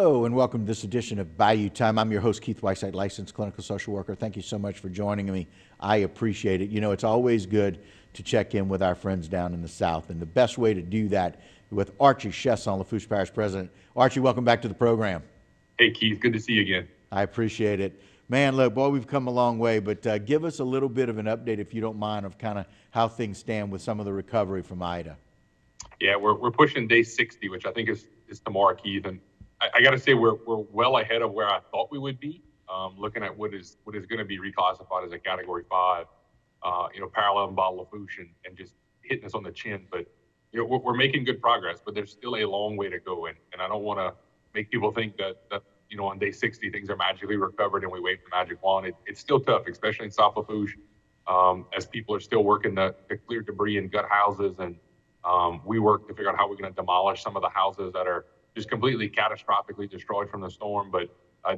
Hello and welcome to this edition of Bayou Time. I'm your host, Keith Whiteside, licensed clinical social worker. Thank you so much for joining me. I appreciate it. You know, it's always good to check in with our friends down in the South, and the best way to do that with Archie Chaisson, Lafourche Parish president. Archie, welcome back to the program. Hey, Keith. Good to see you again. I appreciate it. Man, look, boy, we've come a long way, but give us a little bit of an update, if you don't mind, of kind of how things stand with some of the recovery from Ida. Yeah, we're pushing day 60, which I think is tomorrow, Keith, and I got to say we're well ahead of where I thought we would be. Looking at what is going to be reclassified as a Category 5, parallel and bottle Lafourche and just hitting us on the chin. But we're making good progress, but there's still a long way to go, and I don't want to make people think that on day 60 things are magically recovered and we wave the magic wand. It's still tough, especially in South Lafourche, as people are still working to clear debris in gut houses, and we work to figure out how we're going to demolish some of the houses that are just completely catastrophically destroyed from the storm. But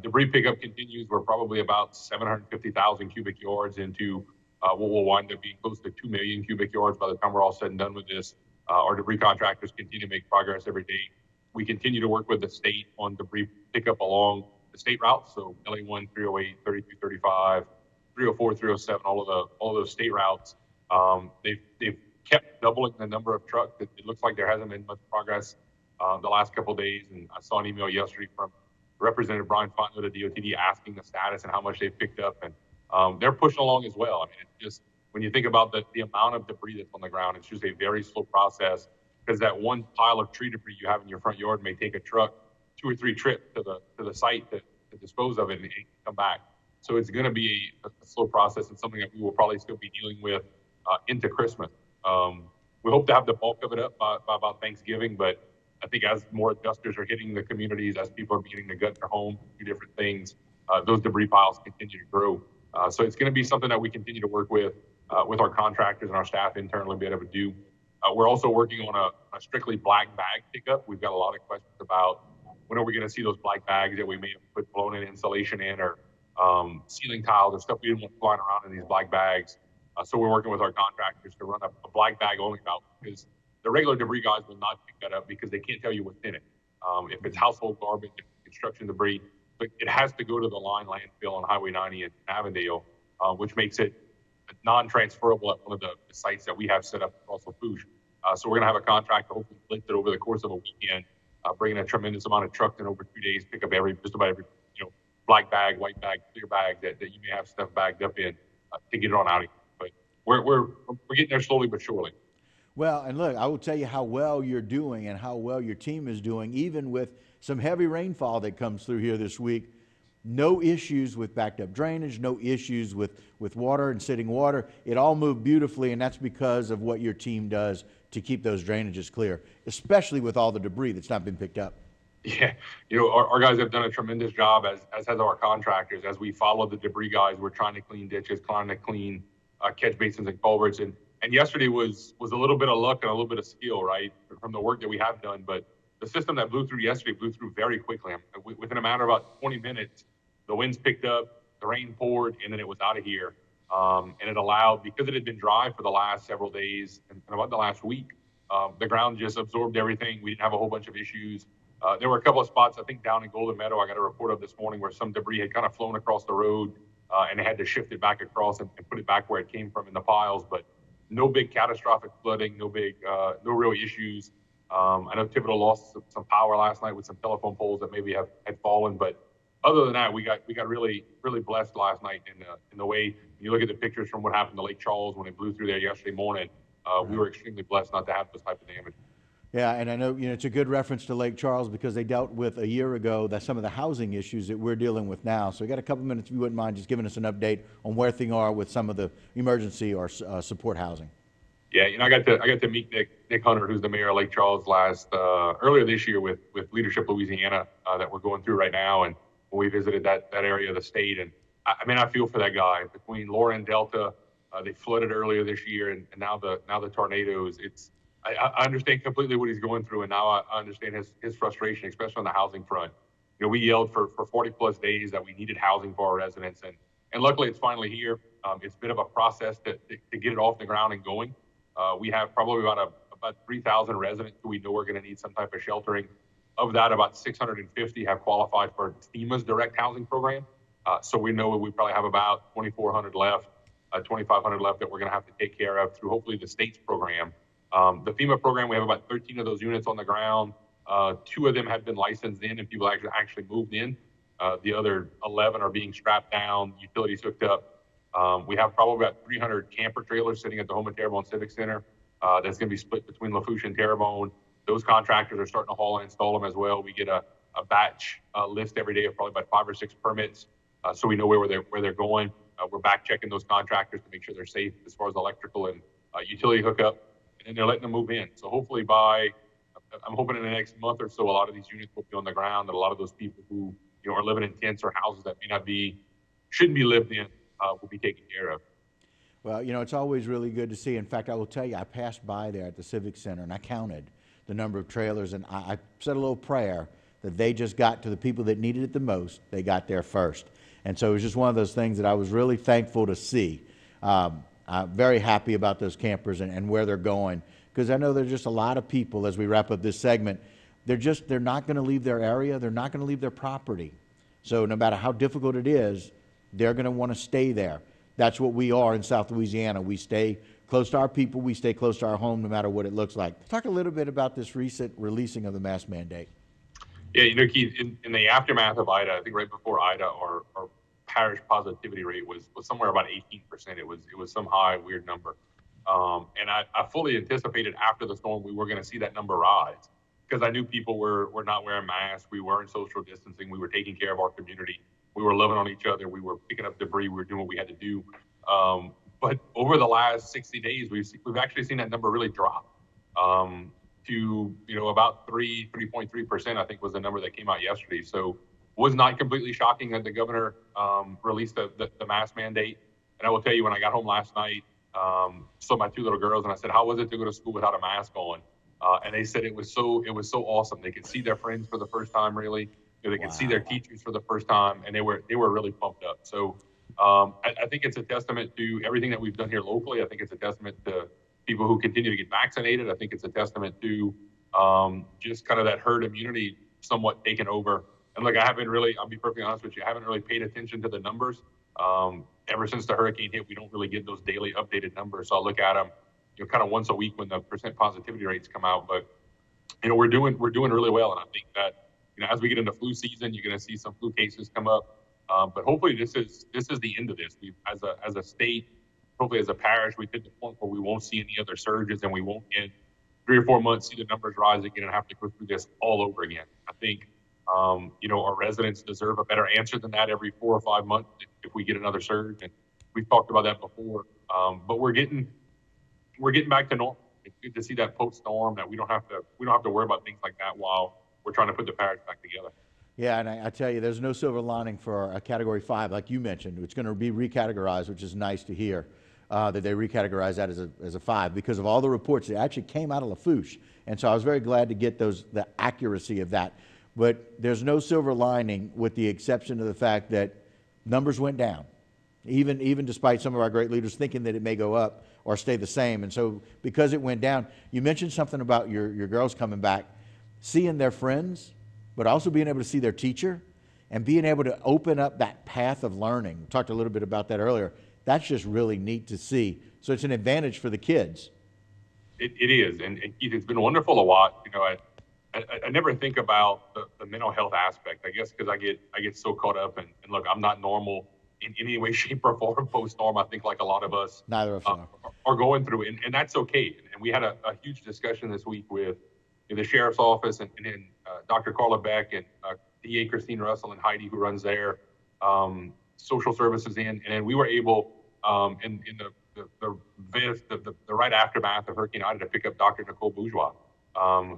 debris pickup continues. We're probably about 750,000 cubic yards into what will wind up being close to 2 million cubic yards by the time we're all said and done with this. Our debris contractors continue to make progress every day. We continue to work with the state on debris pickup along the state routes, so LA1, 308, 3235, 304, 307, all of those state routes. They've kept doubling the number of trucks. It looks like there hasn't been much progress the last couple of days, and I saw an email yesterday from Representative Brian Fontenot of the DOTD asking the status and how much they've picked up, and they're pushing along as well. I mean, it's just when you think about the amount of debris that's on the ground, it's just a very slow process, because that one pile of tree debris you have in your front yard may take a truck 2 or 3 trips to the site to dispose of it and come back. So it's going to be a slow process, and something that we will probably still be dealing with into Christmas. We hope to have the bulk of it up by about Thanksgiving, but I think as more adjusters are hitting the communities, as people are beginning to gut their home, do different things, those debris piles continue to grow. So it's going to be something that we continue to work with our contractors and our staff internally be able to do. We're also working on a strictly black bag pickup. We've got a lot of questions about when are we going to see those black bags that we may have put blown in insulation in, or ceiling tiles or stuff we didn't want flying around in these black bags. So we're working with our contractors to run a black bag only route, because the regular debris guys will not pick that up because they can't tell you what's in it. If it's household garbage, if it's construction debris, but it has to go to the line landfill on Highway 90 in Avondale, which makes it non-transferable at one of the sites that we have set up across Lafourche. So we're going to have a contractor hopefully lift it over the course of a weekend, bringing a tremendous amount of trucks in over 2 days, pick up just about every black bag, white bag, clear bag that you may have stuff bagged up in to get it on out of here. But we're getting there slowly but surely. Well, and look, I will tell you how well you're doing and how well your team is doing, even with some heavy rainfall that comes through here this week. No issues with backed up drainage, no issues with water and sitting water. It all moved beautifully, and that's because of what your team does to keep those drainages clear, especially with all the debris that's not been picked up. Yeah, our guys have done a tremendous job, as has our contractors. As we follow the debris guys, we're trying to clean ditches, trying to clean catch basins and culverts, and yesterday was a little bit of luck and a little bit of skill, right, from the work that we have done. But the system that blew through yesterday blew through very quickly. Within a matter of about 20 minutes, the winds picked up, the rain poured, and then it was out of here. And it allowed, because it had been dry for the last several days and about the last week, the ground just absorbed everything. We didn't have a whole bunch of issues. There were a couple of spots, I think down in Golden Meadow, I got a report of this morning, where some debris had kind of flown across the road, and they had to shift it back across and put it back where it came from in the piles. But no big catastrophic flooding, no real issues. I know Thibodeau lost some power last night with some telephone poles that maybe had fallen, but other than that, we got really, really blessed last night in the way you look at the pictures from what happened to Lake Charles when it blew through there yesterday morning. We were extremely blessed not to have this type of damage. Yeah, and I know it's a good reference to Lake Charles, because they dealt with a year ago some of the housing issues that we're dealing with now. So we got a couple minutes, if you wouldn't mind just giving us an update on where things are with some of the emergency or support housing. Yeah, I got to meet Nick Hunter, who's the mayor of Lake Charles, earlier this year with Leadership Louisiana that we're going through right now, and when we visited that area of the state. And I feel for that guy. Between Laura and Delta, they flooded earlier this year, and now the tornadoes. I understand completely what he's going through, and now I understand his frustration, especially on the housing front. We yelled for 40 plus days that we needed housing for our residents, and luckily it's finally here. It's been of a process to get it off the ground and going. We have probably about 3,000 residents who we know are going to need some type of sheltering. Of that, about 650 have qualified for FEMA's direct housing program. So we know we probably have about 2,400 left, 2,500 left that we're going to have to take care of through hopefully the state's program. The FEMA program, we have about 13 of those units on the ground. 2 of them have been licensed in and people actually moved in. The other 11 are being strapped down, utilities hooked up. We have probably about 300 camper trailers sitting at the Home of Terrebonne Civic Center. That's going to be split between Lafourche and Terrebonne. Those contractors are starting to haul and install them as well. We get a batch list every day of probably about 5 or 6 permits, so we know where they're going. We're back checking those contractors to make sure they're safe as far as electrical and utility hookup, and then they're letting them move in. So hopefully I'm hoping in the next month or so, a lot of these units will be on the ground, and a lot of those people who are living in tents or houses that shouldn't be lived in will be taken care of. Well, it's always really good to see. In fact, I will tell you, I passed by there at the Civic Center and I counted the number of trailers, and I said a little prayer that they just got to the people that needed it the most. They got there first. And so it was just one of those things that I was really thankful to see. I'm very happy about those campers and where they're going, because I know there's just a lot of people, as we wrap up this segment, they're not going to leave their area. They're not going to leave their property. So no matter how difficult it is, they're going to want to stay there. That's what we are in South Louisiana. We stay close to our people. We stay close to our home no matter what it looks like. Talk a little bit about this recent releasing of the mask mandate. Yeah, Keith, in the aftermath of Ida, I think right before Ida, our parish positivity rate was somewhere about 18%. It was some high, weird number. And I fully anticipated after the storm we were going to see that number rise, because I knew people were not wearing masks. We weren't social distancing. We were taking care of our community. We were loving on each other. We were picking up debris. We were doing what we had to do. But over the last 60 days, we've actually seen that number really drop to about 3.3%. I think was the number that came out yesterday. So was not completely shocking that the governor released the mask mandate. And I will tell you, when I got home last night, saw my 2 little girls, and I said, "How was it to go to school without a mask on?" And they said it was so awesome. They could see their friends for the first time, really. They could see their teachers for the first time, and they were really pumped up. So I think it's a testament to everything that we've done here locally. I think it's a testament to people who continue to get vaccinated. I think it's a testament to just kind of that herd immunity somewhat taken over. And look, I'll be perfectly honest with you, I haven't really paid attention to the numbers. Ever since the hurricane hit, we don't really get those daily updated numbers. So I'll look at them, kind of once a week when the percent positivity rates come out. But, we're doing really well. And I think that, as we get into flu season, you're going to see some flu cases come up. But hopefully this is the end of this. As a state, hopefully as a parish, we've hit the point where we won't see any other surges, and we won't in 3 or 4 months see the numbers rise again and have to go through this all over again. I think, our residents deserve a better answer than that every 4 or 5 months if we get another surge. And we've talked about that before. But we're getting back to normal. It's good to see that post-storm, that we don't have to worry about things like that while we're trying to put the parish back together. Yeah, and I tell you, there's no silver lining for a Category 5, like you mentioned. It's going to be recategorized, which is nice to hear that they recategorize that as a 5, because of all the reports that actually came out of Lafourche. And so I was very glad to get the accuracy of that. But there's no silver lining, with the exception of the fact that numbers went down, even despite some of our great leaders thinking that it may go up or stay the same. And so because it went down, you mentioned something about your girls coming back, seeing their friends, but also being able to see their teacher and being able to open up that path of learning. We talked a little bit about that earlier. That's just really neat to see. So it's an advantage for the kids. It is. And Keith, it's been wonderful to watch. I never think about the mental health aspect, I guess, because I get so caught up. And look, I'm not normal in any way, shape, or form post-storm. I think like a lot of us Neither of us are going through it. And that's okay. And we had a huge discussion this week with the sheriff's office and Dr. Carla Beck and DA Christine Russell and Heidi, who runs their social services and we were able in the right aftermath of Hurricane Ida to pick up Dr. Nicole Bourgeois,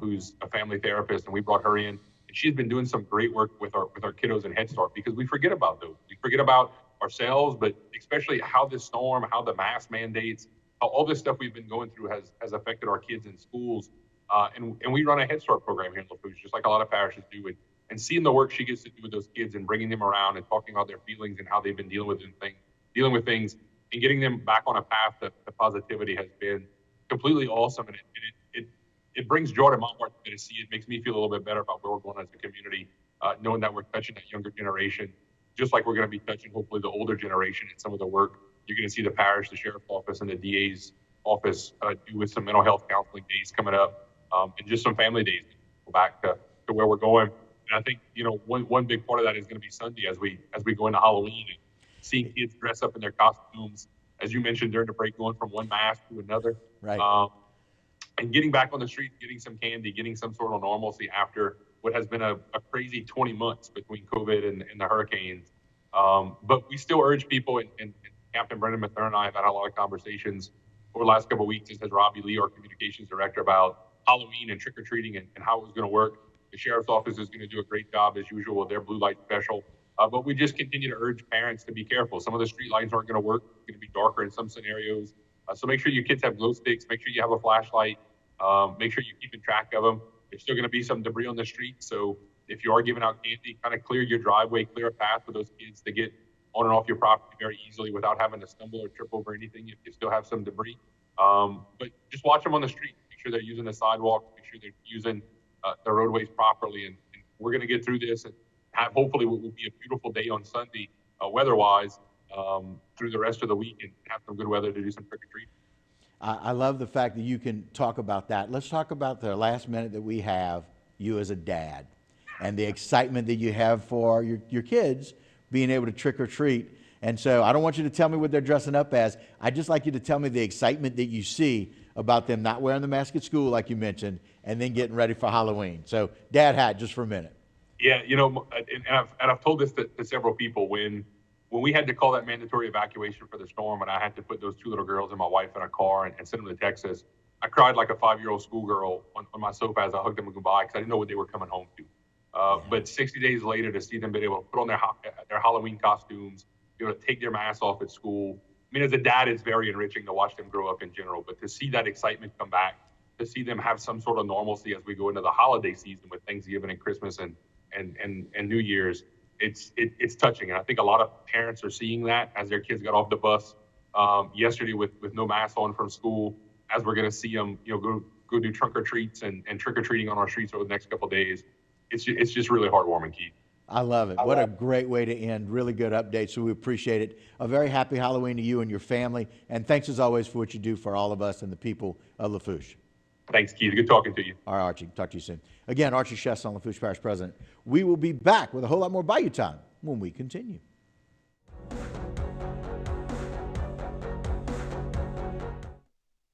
who's a family therapist, and we brought her in. And she's been doing some great work with our kiddos in Head Start, because we forget about those. We forget about ourselves, but especially how this storm, how the mask mandates, how all this stuff we've been going through has affected our kids in schools. And we run a Head Start program here in Lafourche, just like a lot of parishes do. And seeing the work she gets to do with those kids and bringing them around and talking about their feelings and how they've been dealing with things and getting them back on a path to positivity has been completely awesome. And it brings joy to my heart to see it. Makes me feel a little bit better about where we're going as a community, knowing that we're touching that younger generation, just like we're going to be touching hopefully the older generation in some of the work you're going to see the parish, the sheriff's office, and the DA's office do with some mental health counseling days coming up, and just some family days to go back to where we're going. And I think, one big part of that is going to be Sunday as we go into Halloween and seeing kids dress up in their costumes, as you mentioned during the break, going from one mask to another. Right. And getting back on the street, getting some candy, getting some sort of normalcy after what has been a crazy 20 months between COVID and the hurricanes. But we still urge people, and Captain Brendan Mathern and I have had a lot of conversations over the last couple of weeks, as has Robbie Lee, our communications director, about Halloween and trick-or-treating and how it was going to work. The sheriff's office is going to do a great job, as usual, with their blue light special. But we just continue to urge parents to be careful. Some of the street lights aren't going to work. It's going to be darker in some scenarios. So make sure your kids have glow sticks. Make sure you have a flashlight. Make sure you're keeping track of them. There's still going to be some debris on the street. So if you are giving out candy, kind of clear your driveway, clear a path for those kids to get on and off your property very easily without having to stumble or trip over anything if you still have some debris. But just watch them on the street. Make sure they're using the sidewalk. Make sure they're using the roadways properly. And we're going to get through this and have hopefully what will be a beautiful day on Sunday, weather-wise, through the rest of the week, and have some good weather to do some trick-or-treating. I love the fact that you can talk about that. Let's talk about the last minute that we have, you as a dad, and the excitement that you have for your kids being able to trick or treat. And so I don't want you to tell me what they're dressing up as. I'd just like you to tell me the excitement that you see about them not wearing the mask at school, like you mentioned, and then getting ready for Halloween. So dad hat, just for a minute. Yeah, and I've told this to several people when we had to call that mandatory evacuation for the storm, and I had to put those two little girls and my wife in a car and send them to Texas. I cried like a 5-year-old schoolgirl on my sofa as I hugged them goodbye because I didn't know what they were coming home to. But 60 days later, to see them be able to put on their Halloween costumes, be able to take their masks off at school. I mean, as a dad, it's very enriching to watch them grow up in general. But to see that excitement come back, to see them have some sort of normalcy as we go into the holiday season with Thanksgiving and Christmas and New Year's, it's touching. And I think a lot of parents are seeing that as their kids got off the bus yesterday with no mask on from school, as we're going to see them, go do trunk or treats and trick or treating on our streets over the next couple of days. It's just really heartwarming, Keith. I love it. What a great way to end. Really good update, so we appreciate it. A very happy Halloween to you and your family, and thanks as always for what you do for all of us and the people of Lafourche. Thanks, Keith. Good talking to you. All right, Archie. Talk to you soon. Again, Archie Chaisson, Lafourche Parish President. We will be back with a whole lot more Bayou Time when we continue.